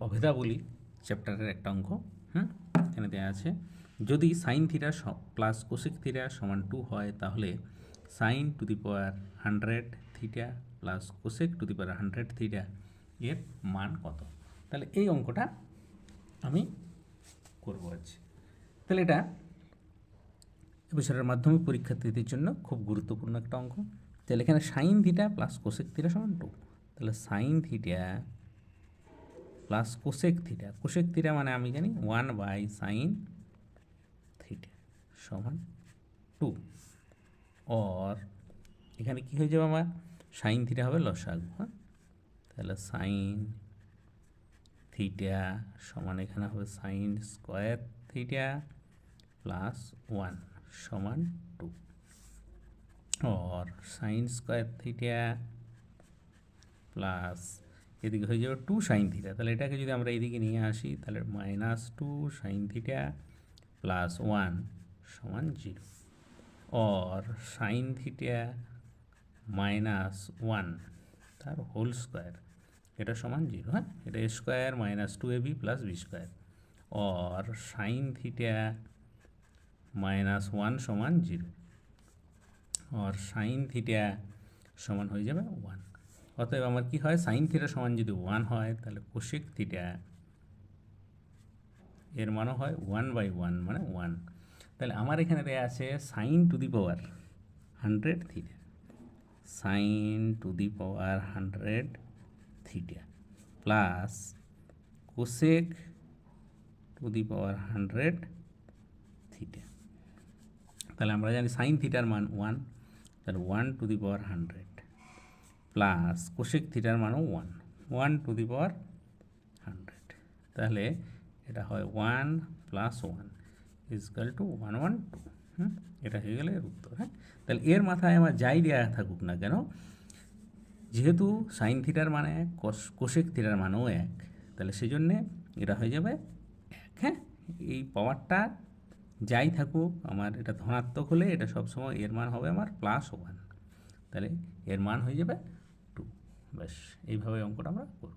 অভেদাবলী চ্যাপ্টারের একটা অঙ্ক। এখানে দেওয়া আছে, যদি sine theta plus cosec theta সমান 2 হয়, তাহলে sine to the power 100 theta plus cosec to the power 100 theta এর মান কত? তাহলে এই অঙ্কটা আমি করবো আজ। তাহলে এটা এবছরের মাধ্যমিক পরীক্ষার্থীদের জন্য খুব গুরুত্বপূর্ণ একটা অঙ্ক। তাহলে এখানে sign theta plus cosec theta সমান 2, তাহলে sign theta plus cosec theta, cosec theta মানে আমি জানি 1/sin থিটা সমান 2, और এখানে কি হয়ে যাবে আমার সাইন থিটা হবে লসাগু। তাহলে সাইন থিটা সমান এখানে হবে সাইন স্কোয়ার থিটা প্লাস 1 সমান 2, और সাইন স্কোয়ার থিটা প্লাস এদিকে হয়ে যাবে 2 সাইন থিটা। তাহলে এটাকে যদি আমরা এইদিকে নিয়ে আসি, তাহলে -2 সাইন থিটা প্লাস 1 সমান 0, और সাইন থিটা -1 তার হোল স্কোয়ার এটা সমান 0। এটা square -2ab plus B square, और সাইন থিটা -1 সমান 0, और সাইন থিটা সমান হয়ে যাবে 1। অতএব আমার কি হয়, সাইন থিটা সমান যদি 1 হয়, তাহলে কোসেক থিটা এর মানও হয় 1/1 মানে 1। তাহলে আমার এখানে দেওয়া আছে sine to the power 100 theta, sine to the power 100 theta plus cosec to the power 100 theta. তাহলে আমরা জানি সাইন থিটার মান 1, তাহলে 1 to the power 100 plus cosec থিটার মানও 1 টু দি পাওয়ার 100। তাহলে এটা হয় 1 + 1 = 112। এটা হয়ে গেলে এর উত্তর। তাহলে এর মাথায় আমার যাই দেওয়া থাকুক না কেন, যেহেতু সাইন থিটার মানে 1, কোসেক থিটার মানও 1, তাহলে সেই জন্যে এটা হয়ে যাবে 1। এই পাওয়ারটা যাই থাকুক, আমার এটা ধনাত্মক হলে এটা সবসময় এর মান হবে আমার +1, তাহলে এর মান হয়ে যাবে 2। ব্যাস এইভাবে অঙ্কটা আমরা করব।